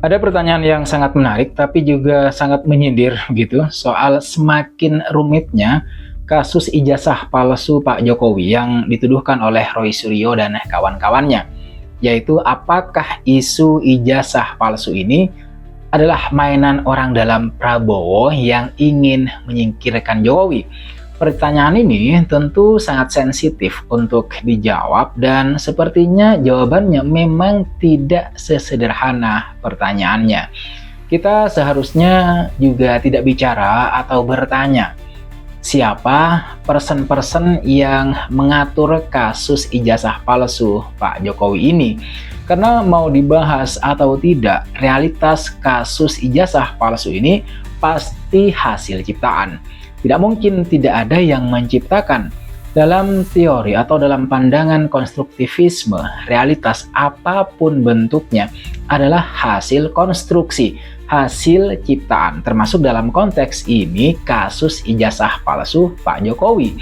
Ada pertanyaan yang sangat menarik tapi juga sangat menyindir gitu soal semakin rumitnya kasus ijazah palsu Pak Jokowi yang dituduhkan oleh Roy Suryo dan kawan-kawannya. Yaitu apakah isu ijazah palsu ini adalah mainan orang dalam Prabowo yang ingin menyingkirkan Jokowi? Pertanyaan ini tentu sangat sensitif untuk dijawab dan sepertinya jawabannya memang tidak sesederhana pertanyaannya. Kita seharusnya juga tidak bicara atau bertanya, siapa person-person yang mengatur kasus ijazah palsu Pak Jokowi ini? Karena mau dibahas atau tidak, realitas kasus ijazah palsu ini pasti hasil ciptaan. Tidak mungkin tidak ada yang menciptakan. Dalam teori atau dalam pandangan konstruktivisme, realitas apapun bentuknya adalah hasil konstruksi, hasil ciptaan, termasuk dalam konteks ini kasus ijazah palsu Pak Jokowi.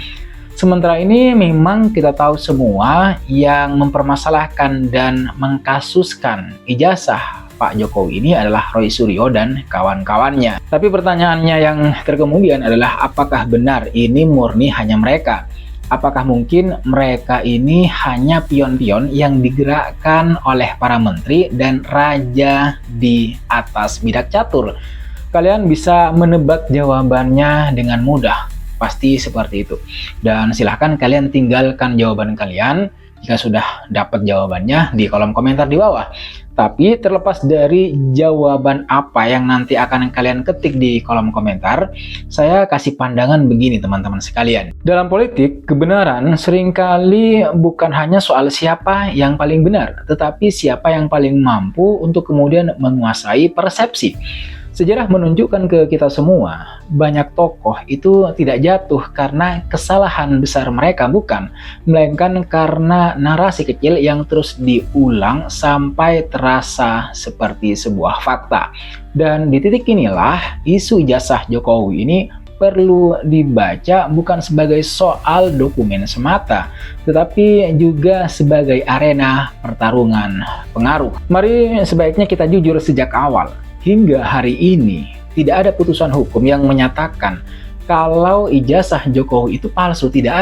Sementara ini memang kita tahu semua yang mempermasalahkan dan mengkasuskan ijazah Pak Jokowi ini adalah Roy Suryo dan kawan-kawannya. Tapi pertanyaannya yang terkemudian adalah apakah benar ini murni hanya mereka? Apakah mungkin mereka ini hanya pion-pion yang digerakkan oleh para menteri dan raja di atas bidak catur? Kalian bisa menebak jawabannya dengan mudah. Pasti seperti itu. Dan silahkan kalian tinggalkan jawaban kalian jika sudah dapat jawabannya di kolom komentar di bawah. Tapi terlepas dari jawaban apa yang nanti akan kalian ketik di kolom komentar, saya kasih pandangan begini teman-teman sekalian. Dalam politik, kebenaran seringkali bukan hanya soal siapa yang paling benar, tetapi siapa yang paling mampu untuk kemudian menguasai persepsi. Sejarah menunjukkan ke kita semua, banyak tokoh itu tidak jatuh karena kesalahan besar mereka, bukan, melainkan karena narasi kecil yang terus diulang sampai terasa seperti sebuah fakta. Dan di titik inilah isu ijazah Jokowi ini perlu dibaca bukan sebagai soal dokumen semata, tetapi juga sebagai arena pertarungan pengaruh. Mari sebaiknya kita jujur sejak awal. Hingga hari ini, tidak ada putusan hukum yang menyatakan kalau ijazah Jokowi itu palsu. Tidak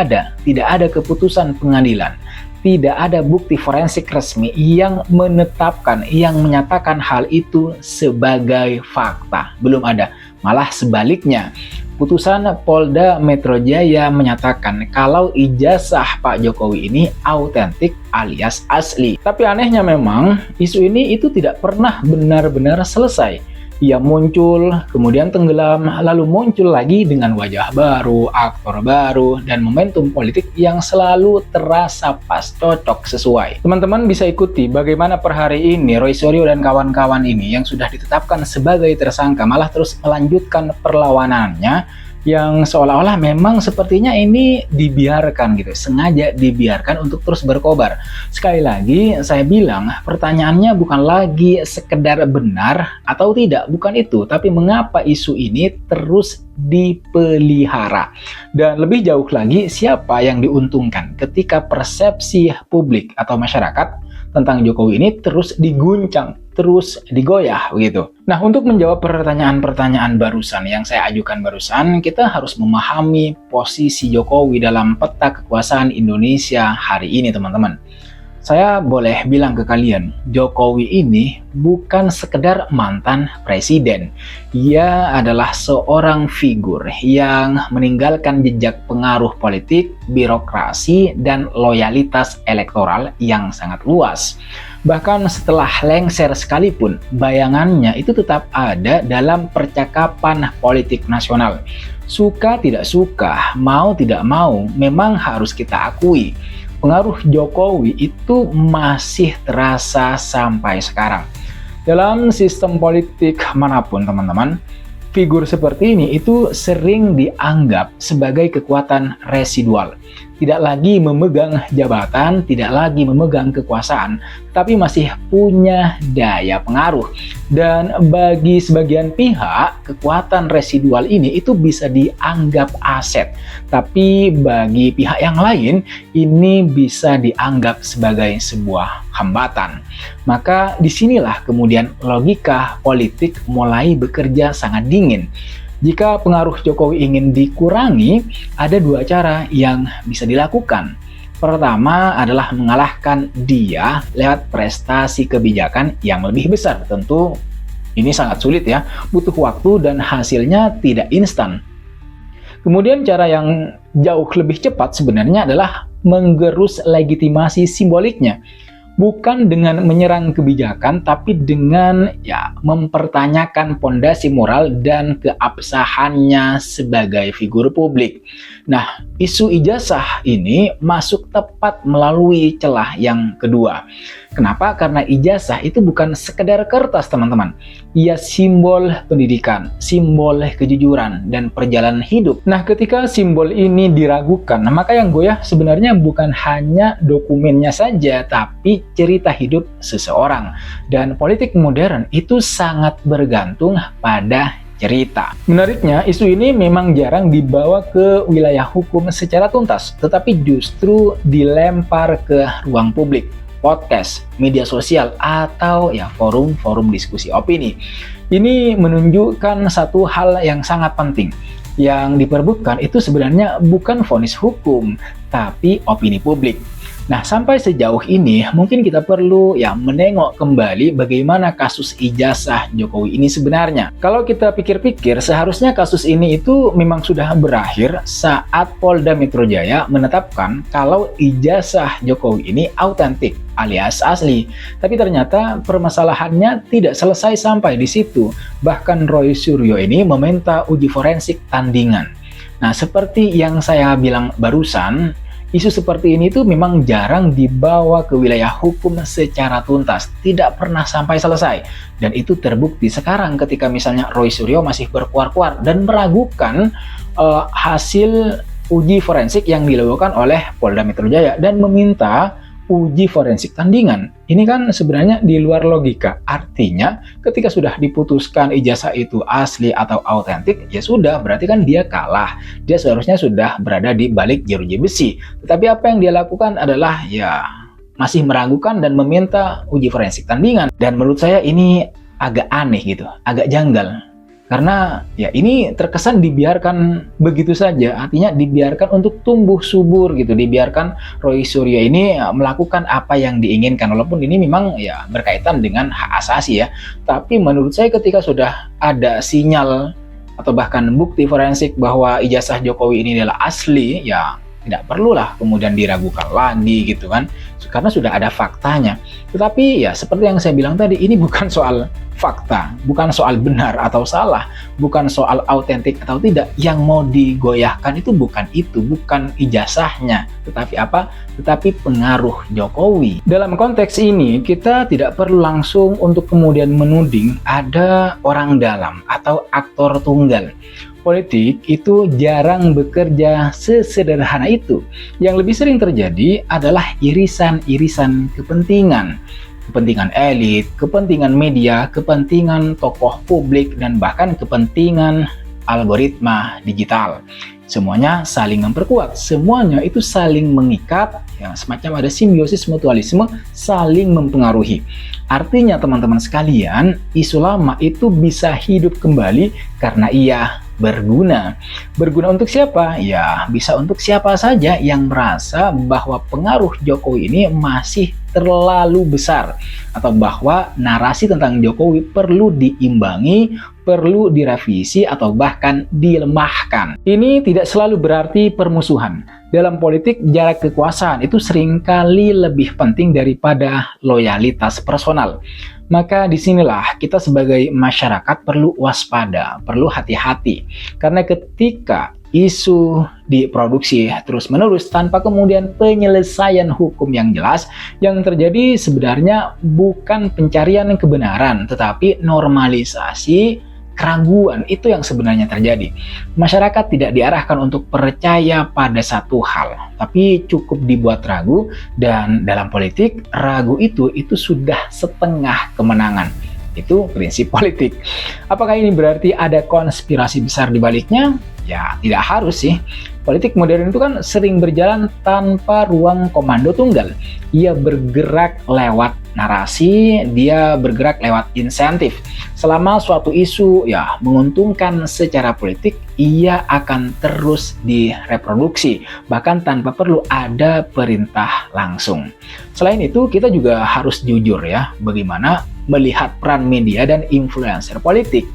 ada keputusan pengadilan, tidak ada bukti forensik resmi yang menetapkan, yang menyatakan hal itu sebagai fakta. Belum ada, malah sebaliknya. Putusan Polda Metro Jaya menyatakan kalau ijazah Pak Jokowi ini autentik alias asli. Tapi anehnya memang isu ini itu tidak pernah benar-benar selesai. Ia muncul, kemudian tenggelam, lalu muncul lagi dengan wajah baru, aktor baru, dan momentum politik yang selalu terasa pas, cocok, sesuai. Teman-teman bisa ikuti bagaimana per hari ini Roy Suryo dan kawan-kawan ini yang sudah ditetapkan sebagai tersangka malah terus melanjutkan perlawanannya yang seolah-olah memang sepertinya ini dibiarkan gitu, sengaja dibiarkan untuk terus berkobar. Sekali lagi saya bilang pertanyaannya bukan lagi sekedar benar atau tidak, bukan itu, tapi mengapa isu ini terus dipelihara. Dan lebih jauh lagi, siapa yang diuntungkan ketika persepsi publik atau masyarakat tentang Jokowi ini terus diguncang, terus digoyah begitu. Nah, untuk menjawab pertanyaan-pertanyaan barusan yang saya ajukan barusan, kita harus memahami posisi Jokowi dalam peta kekuasaan Indonesia hari ini, teman-teman. Saya boleh bilang ke kalian, Jokowi ini bukan sekedar mantan presiden. Ia adalah seorang figur yang meninggalkan jejak pengaruh politik, birokrasi, dan loyalitas elektoral yang sangat luas. Bahkan setelah lengser sekalipun, bayangannya itu tetap ada dalam percakapan politik nasional. Suka tidak suka, mau tidak mau, memang harus kita akui. Pengaruh Jokowi itu masih terasa sampai sekarang. Dalam sistem politik manapun, teman-teman, figur seperti ini itu sering dianggap sebagai kekuatan residual. Tidak lagi memegang jabatan, tidak lagi memegang kekuasaan, tapi masih punya daya pengaruh. Dan bagi sebagian pihak, kekuatan residual ini itu bisa dianggap aset. Tapi bagi pihak yang lain, ini bisa dianggap sebagai sebuah hambatan. Maka disinilah kemudian logika politik mulai bekerja sangat dingin. Jika pengaruh Jokowi ingin dikurangi, ada dua cara yang bisa dilakukan. Pertama adalah mengalahkan dia lewat prestasi kebijakan yang lebih besar. Tentu ini sangat sulit ya, butuh waktu dan hasilnya tidak instan. Kemudian cara yang jauh lebih cepat sebenarnya adalah menggerus legitimasi simboliknya. Bukan dengan menyerang kebijakan, tapi dengan mempertanyakan pondasi moral dan keabsahannya sebagai figur publik. Nah, isu ijazah ini masuk tepat melalui celah yang kedua. Kenapa? Karena ijazah itu bukan sekedar kertas, teman-teman. Ia simbol pendidikan, simbol kejujuran, dan perjalanan hidup. Nah, ketika simbol ini diragukan, maka yang goyah sebenarnya bukan hanya dokumennya saja, tapi cerita hidup seseorang. Dan politik modern itu sangat bergantung pada cerita. Menariknya, isu ini memang jarang dibawa ke wilayah hukum secara tuntas, tetapi justru dilempar ke ruang publik, podcast, media sosial, atau forum-forum diskusi opini. Ini menunjukkan satu hal yang sangat penting. Yang diperebutkan itu sebenarnya bukan vonis hukum, tapi opini publik. Nah, sampai sejauh ini mungkin kita perlu menengok kembali bagaimana kasus ijazah Jokowi ini sebenarnya. Kalau kita pikir-pikir, seharusnya kasus ini itu memang sudah berakhir saat Polda Metro Jaya menetapkan kalau ijazah Jokowi ini autentik alias asli. Tapi ternyata permasalahannya tidak selesai sampai di situ. Bahkan Roy Suryo ini meminta uji forensik tandingan. Nah, seperti yang saya bilang barusan, isu seperti ini tuh memang jarang dibawa ke wilayah hukum secara tuntas, tidak pernah sampai selesai. Dan itu terbukti sekarang ketika misalnya Roy Suryo masih berkuar-kuar dan meragukan hasil uji forensik yang dilakukan oleh Polda Metro Jaya dan meminta uji forensik tandingan. Ini kan sebenarnya di luar logika. Artinya ketika sudah diputuskan ijazah itu asli atau autentik, ya sudah, berarti kan dia kalah. Dia seharusnya sudah berada di balik jeruji besi. Tetapi apa yang dia lakukan adalah masih meragukan dan meminta uji forensik tandingan. Dan menurut saya ini agak aneh gitu, agak janggal. Karena ini terkesan dibiarkan begitu saja, artinya dibiarkan untuk tumbuh subur gitu, dibiarkan Roy Suryo ini melakukan apa yang diinginkan, walaupun ini memang berkaitan dengan hak asasi ya. Tapi menurut saya ketika sudah ada sinyal atau bahkan bukti forensik bahwa ijazah Jokowi ini adalah asli, tidak perlulah kemudian diragukan lagi gitu kan, karena sudah ada faktanya. Tetapi seperti yang saya bilang tadi, ini bukan soal fakta, bukan soal benar atau salah, bukan soal autentik atau tidak. Yang mau digoyahkan itu bukan ijazahnya, tetapi apa? Tetapi pengaruh Jokowi. Dalam konteks ini, kita tidak perlu langsung untuk kemudian menuding ada orang dalam atau aktor tunggal. Politik itu jarang bekerja sesederhana itu. Yang lebih sering terjadi adalah irisan-irisan kepentingan. Kepentingan elit, kepentingan media, kepentingan tokoh publik, dan bahkan kepentingan algoritma digital. Semuanya saling memperkuat, semuanya itu saling mengikat, semacam ada simbiosis mutualisme, saling mempengaruhi. Artinya teman-teman sekalian, isu lama itu bisa hidup kembali karena ia berguna. Berguna untuk siapa? Bisa untuk siapa saja yang merasa bahwa pengaruh Jokowi ini masih terlalu besar, atau bahwa narasi tentang Jokowi perlu diimbangi, perlu direvisi, atau bahkan dilemahkan. Ini tidak selalu berarti permusuhan. Dalam politik, jarak kekuasaan itu seringkali lebih penting daripada loyalitas personal. Maka disinilah kita sebagai masyarakat perlu waspada, perlu hati-hati. Karena ketika isu diproduksi terus-menerus tanpa kemudian penyelesaian hukum yang jelas, yang terjadi sebenarnya bukan pencarian kebenaran, tetapi normalisasi keraguan. Itu yang sebenarnya terjadi. Masyarakat tidak diarahkan untuk percaya pada satu hal, tapi cukup dibuat ragu, dan dalam politik, ragu itu sudah setengah kemenangan. Itu prinsip politik. Apakah ini berarti ada konspirasi besar di baliknya? Ya, tidak harus sih. Politik modern itu kan sering berjalan tanpa ruang komando tunggal. Ia bergerak lewat narasi, dia bergerak lewat insentif. Selama suatu isu ya menguntungkan secara politik, ia akan terus direproduksi, bahkan tanpa perlu ada perintah langsung. Selain itu, kita juga harus jujur ya, bagaimana melihat peran media dan influencer politik.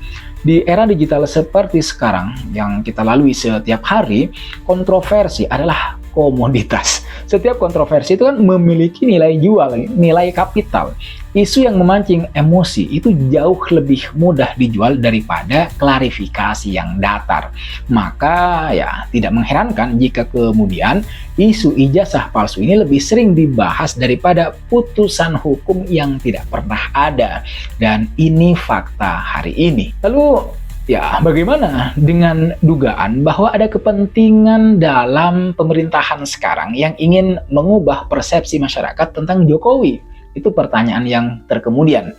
Di era digital seperti sekarang yang kita lalui setiap hari, kontroversi adalah komoditas. Setiap kontroversi itu kan memiliki nilai jual, nilai kapital. Isu yang memancing emosi itu jauh lebih mudah dijual daripada klarifikasi yang datar. Maka ya tidak mengherankan jika kemudian isu ijazah palsu ini lebih sering dibahas daripada putusan hukum yang tidak pernah ada. Dan ini fakta hari ini. Lalu ya, bagaimana dengan dugaan bahwa ada kepentingan dalam pemerintahan sekarang yang ingin mengubah persepsi masyarakat tentang Jokowi? Itu pertanyaan yang terkemudian.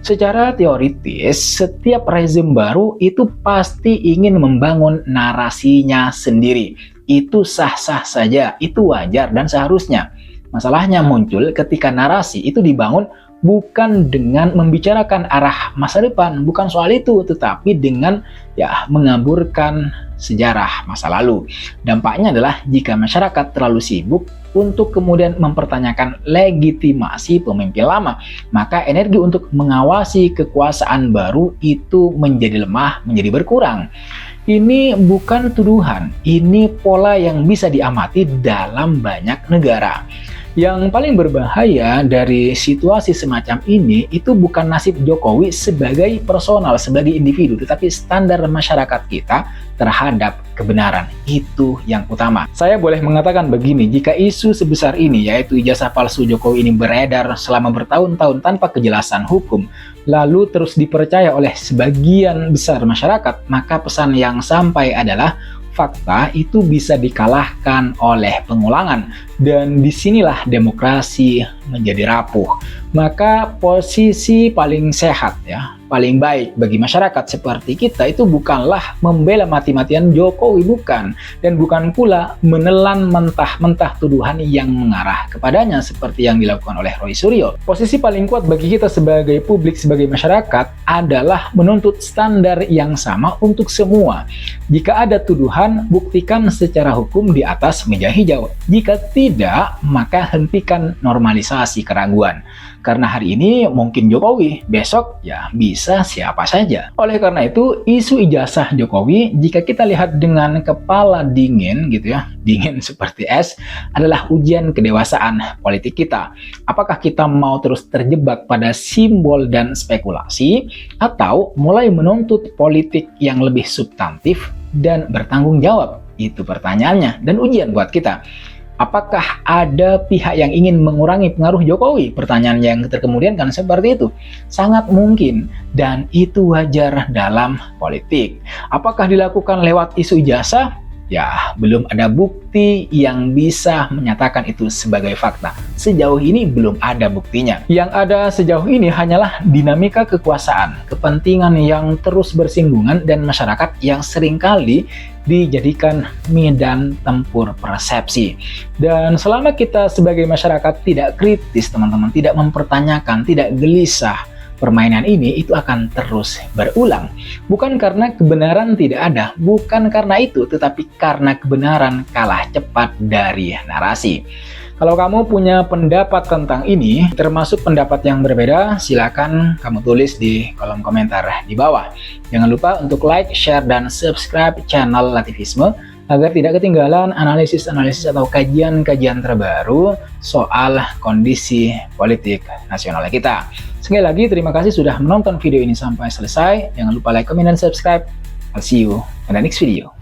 Secara teoritis, setiap rezim baru itu pasti ingin membangun narasinya sendiri. Itu sah-sah saja, itu wajar dan seharusnya. Masalahnya muncul ketika narasi itu dibangun bukan dengan membicarakan arah masa depan, bukan soal itu, tetapi dengan ya mengaburkan sejarah masa lalu. Dampaknya adalah jika masyarakat terlalu sibuk untuk kemudian mempertanyakan legitimasi pemimpin lama, maka energi untuk mengawasi kekuasaan baru itu menjadi lemah, menjadi berkurang. Ini bukan tuduhan, ini pola yang bisa diamati dalam banyak negara. Yang paling berbahaya dari situasi semacam ini itu bukan nasib Jokowi sebagai personal, sebagai individu, tetapi standar masyarakat kita terhadap kebenaran. Itu yang utama. Saya boleh mengatakan begini, jika isu sebesar ini, yaitu ijazah palsu Jokowi ini beredar selama bertahun-tahun tanpa kejelasan hukum, lalu terus dipercaya oleh sebagian besar masyarakat, maka pesan yang sampai adalah fakta itu bisa dikalahkan oleh pengulangan, dan disinilah demokrasi menjadi rapuh. Maka posisi paling sehat ya, paling baik bagi masyarakat seperti kita itu bukanlah membela mati-matian Jokowi, bukan, dan bukan pula menelan mentah-mentah tuduhan yang mengarah kepadanya seperti yang dilakukan oleh Roy Suryo. Posisi paling kuat bagi kita sebagai publik, sebagai masyarakat adalah menuntut standar yang sama untuk semua. Jika ada tuduhan, buktikan secara hukum di atas meja hijau. Jika tidak, maka hentikan normalisasi keraguan. Karena hari ini mungkin Jokowi, besok ya bisa siapa saja. Oleh karena itu, isu ijazah Jokowi, jika kita lihat dengan kepala dingin gitu ya, dingin seperti es, adalah ujian kedewasaan politik kita. Apakah kita mau terus terjebak pada simbol dan spekulasi, atau mulai menuntut politik yang lebih substantif dan bertanggung jawab? Itu pertanyaannya dan ujian buat kita. Apakah ada pihak yang ingin mengurangi pengaruh Jokowi? Pertanyaan yang terkemudian kan seperti itu. Sangat mungkin, dan itu wajar dalam politik. Apakah dilakukan lewat isu ijazah? Ya, belum ada bukti yang bisa menyatakan itu sebagai fakta. Sejauh ini belum ada buktinya. Yang ada sejauh ini hanyalah dinamika kekuasaan, kepentingan yang terus bersinggungan, dan masyarakat yang seringkali dijadikan medan tempur persepsi. Dan selama kita sebagai masyarakat tidak kritis, teman-teman, tidak mempertanyakan, tidak gelisah, permainan ini itu akan terus berulang. Bukan karena kebenaran tidak ada, bukan karena itu, tetapi karena kebenaran kalah cepat dari narasi. Kalau kamu punya pendapat tentang ini, termasuk pendapat yang berbeda, silakan kamu tulis di kolom komentar di bawah. Jangan lupa untuk like, share, dan subscribe channel Lativisme agar tidak ketinggalan analisis-analisis atau kajian-kajian terbaru soal kondisi politik nasional kita. Sekali lagi, terima kasih sudah menonton video ini sampai selesai. Jangan lupa like, comment, dan subscribe. I'll see you in the next video.